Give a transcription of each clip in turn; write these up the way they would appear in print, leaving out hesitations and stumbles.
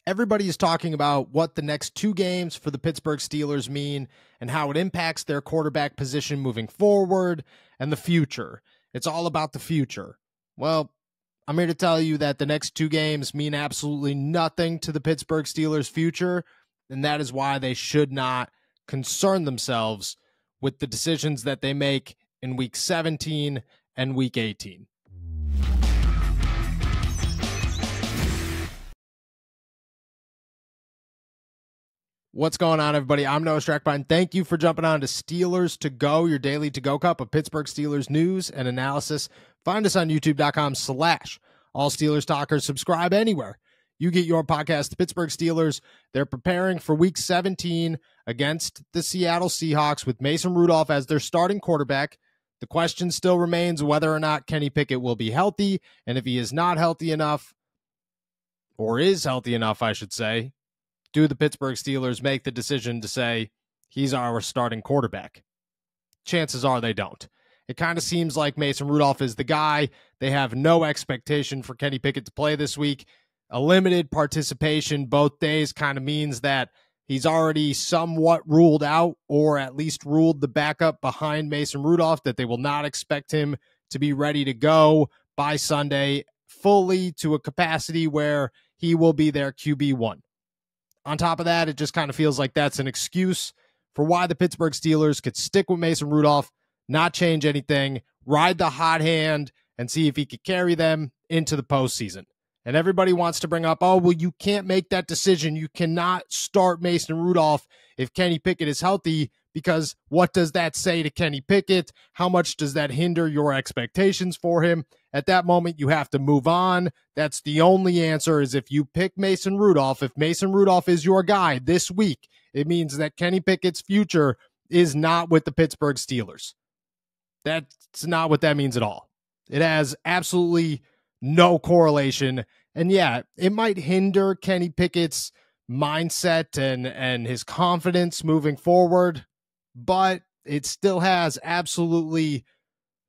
Everybody is talking about what the next two games for the Pittsburgh Steelers mean and how it impacts their quarterback position moving forward and the future. It's all about the future. Well, I'm here to tell you that the next two games mean absolutely nothing to the Pittsburgh Steelers' future, and that is why they should not concern themselves with the decisions that they make in Week 17 and Week 18. What's going on, everybody? I'm Noah Strackbein. Thank you for jumping on to Steelers to Go, your daily to-go cup of Pittsburgh Steelers news and analysis. Find us on youtube.com/All Steelers Talkers. Subscribe anywhere you get your podcast. The Pittsburgh Steelers, they're preparing for Week 17 against the Seattle Seahawks with Mason Rudolph as their starting quarterback. The question still remains whether or not Kenny Pickett will be healthy, and if he is not healthy enough, or is healthy enough, I should say, do the Pittsburgh Steelers make the decision to say, he's our starting quarterback? Chances are they don't. It kind of seems like Mason Rudolph is the guy. They have no expectation for Kenny Pickett to play this week. A limited participation both days kind of means that he's already somewhat ruled out, or at least ruled the backup behind Mason Rudolph, that they will not expect him to be ready to go by Sunday fully to a capacity where he will be their QB1. On top of that, it just kind of feels like that's an excuse for why the Pittsburgh Steelers could stick with Mason Rudolph, not change anything, ride the hot hand, and see if he could carry them into the postseason. And everybody wants to bring up, oh, well, you can't make that decision. You cannot start Mason Rudolph if Kenny Pickett is healthy, because what does that say to Kenny Pickett? How much does that hinder your expectations for him? At that moment, you have to move on. That's the only answer, is if you pick Mason Rudolph, if Mason Rudolph is your guy this week, it means that Kenny Pickett's future is not with the Pittsburgh Steelers. That's not what that means at all. It has absolutely no correlation. And yeah, it might hinder Kenny Pickett's mindset and his confidence moving forward, but it still has absolutely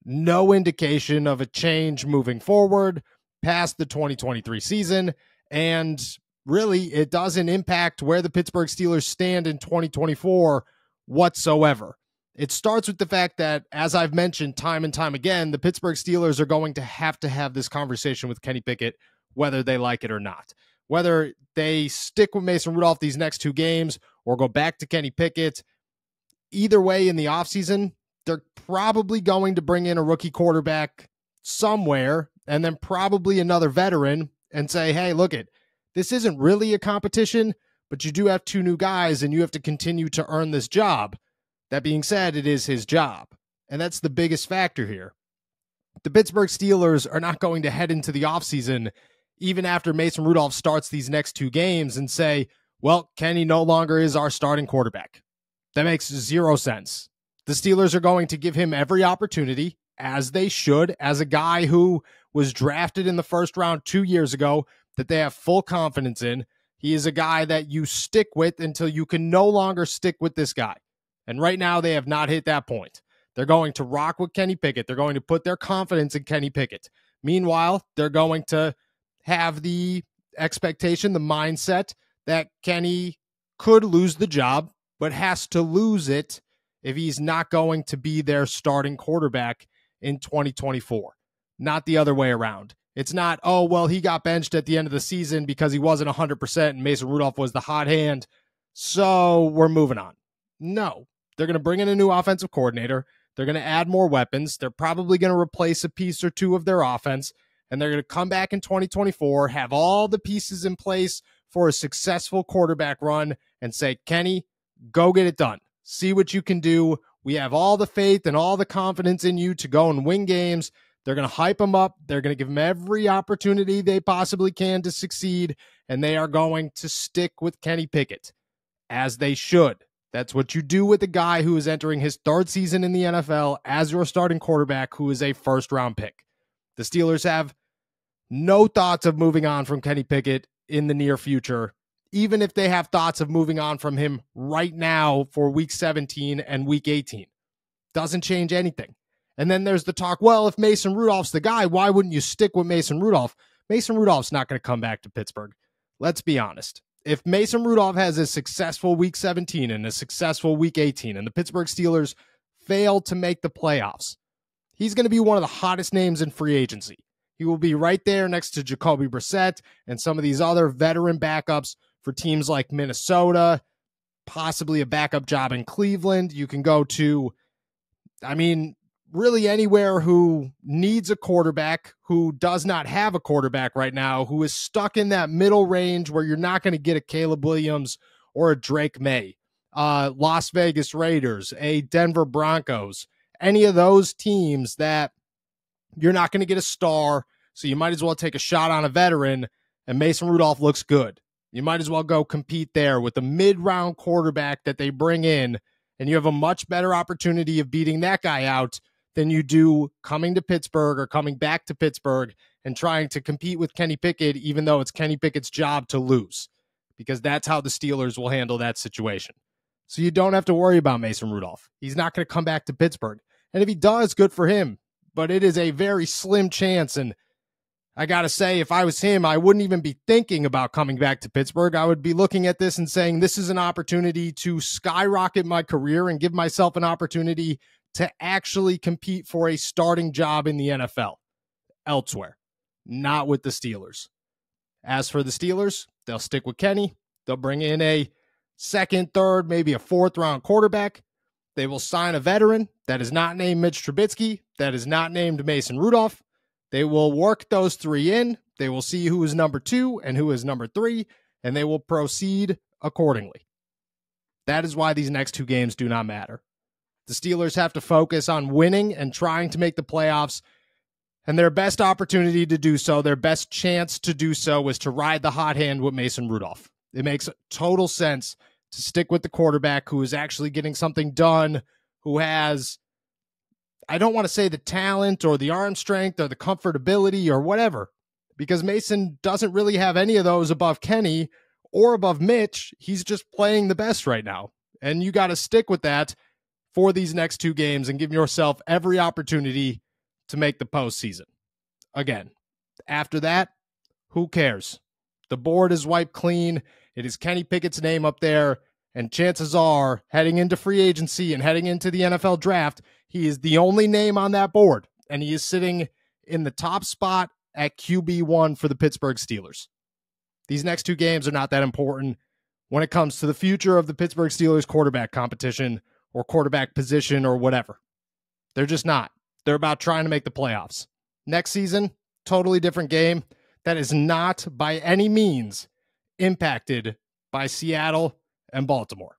no indication of a change moving forward past the 2023 season. And really, it doesn't impact where the Pittsburgh Steelers stand in 2024 whatsoever. It starts with the fact that, as I've mentioned time and time again, the Pittsburgh Steelers are going to have this conversation with Kenny Pickett, whether they like it or not. Whether they stick with Mason Rudolph these next two games or go back to Kenny Pickett, either way in the offseason, they're probably going to bring in a rookie quarterback somewhere and then probably another veteran and say, hey, look this isn't really a competition, but you do have two new guys and you have to continue to earn this job. That being said, it is his job. And that's the biggest factor here. The Pittsburgh Steelers are not going to head into the offseason, even after Mason Rudolph starts these next two games, and say, well, Kenny no longer is our starting quarterback. That makes zero sense. The Steelers are going to give him every opportunity, as they should, as a guy who was drafted in the first round 2 years ago, that they have full confidence in. He is a guy that you stick with until you can no longer stick with this guy. And right now, they have not hit that point. They're going to rock with Kenny Pickett. They're going to put their confidence in Kenny Pickett. Meanwhile, they're going to have the expectation, the mindset that Kenny could lose the job, but has to lose it if he's not going to be their starting quarterback in 2024. Not the other way around. It's not, oh, well, he got benched at the end of the season because he wasn't 100% and Mason Rudolph was the hot hand, so we're moving on. No. They're going to bring in a new offensive coordinator. They're going to add more weapons. They're probably going to replace a piece or two of their offense, and they're going to come back in 2024, have all the pieces in place for a successful quarterback run, and say, Kenny, go get it done. See what you can do. We have all the faith and all the confidence in you to go and win games. They're going to hype him up. They're going to give him every opportunity they possibly can to succeed, and they are going to stick with Kenny Pickett, as they should. That's what you do with a guy who is entering his third season in the NFL as your starting quarterback, who is a first-round pick. The Steelers have no thoughts of moving on from Kenny Pickett in the near future, even if they have thoughts of moving on from him right now for Week 17 and Week 18. Doesn't change anything. And then there's the talk, well, if Mason Rudolph's the guy, why wouldn't you stick with Mason Rudolph? Mason Rudolph's not going to come back to Pittsburgh. Let's be honest. If Mason Rudolph has a successful Week 17 and a successful Week 18, and the Pittsburgh Steelers fail to make the playoffs, he's going to be one of the hottest names in free agency. He will be right there next to Jacoby Brissett and some of these other veteran backups for teams like Minnesota, possibly a backup job in Cleveland. You can go to, really anywhere who needs a quarterback, who does not have a quarterback right now, who is stuck in that middle range where you're not going to get a Caleb Williams or a Drake May. Las Vegas Raiders, a Denver Broncos, any of those teams that you're not going to get a star, so you might as well take a shot on a veteran, and Mason Rudolph looks good. You might as well go compete there with a mid-round quarterback that they bring in, and you have a much better opportunity of beating that guy out than you do coming to Pittsburgh or coming back to Pittsburgh and trying to compete with Kenny Pickett, even though it's Kenny Pickett's job to lose, because that's how the Steelers will handle that situation. So you don't have to worry about Mason Rudolph. He's not going to come back to Pittsburgh. And if he does, good for him. But it is a very slim chance. And I got to say, if I was him, I wouldn't even be thinking about coming back to Pittsburgh. I would be looking at this and saying, this is an opportunity to skyrocket my career and give myself an opportunity to actually compete for a starting job in the NFL elsewhere, not with the Steelers. As for the Steelers, they'll stick with Kenny. They'll bring in a second, third, maybe a fourth round quarterback. They will sign a veteran that is not named Mitch Trubisky, that is not named Mason Rudolph. They will work those three in. They will see who is number 2 and who is number 3, and they will proceed accordingly. That is why these next 2 games do not matter. The Steelers have to focus on winning and trying to make the playoffs, and their best opportunity to do so, their best chance to do so, is to ride the hot hand with Mason Rudolph. It makes total sense to stick with the quarterback who is actually getting something done, who has, I don't want to say the talent or the arm strength or the comfortability or whatever, because Mason doesn't really have any of those above Kenny or above Mitch. He's just playing the best right now. And you got to stick with that for these next 2 games and give yourself every opportunity to make the postseason. Again, after that, who cares? The board is wiped clean. It is Kenny Pickett's name up there, and chances are, heading into free agency and heading into the NFL draft, he is the only name on that board, and he is sitting in the top spot at QB1 for the Pittsburgh Steelers. These next 2 games are not that important when it comes to the future of the Pittsburgh Steelers quarterback competition or quarterback position or whatever. They're just not. They're about trying to make the playoffs. Next season, totally different game that is not by any means impacted by Seattle and Baltimore.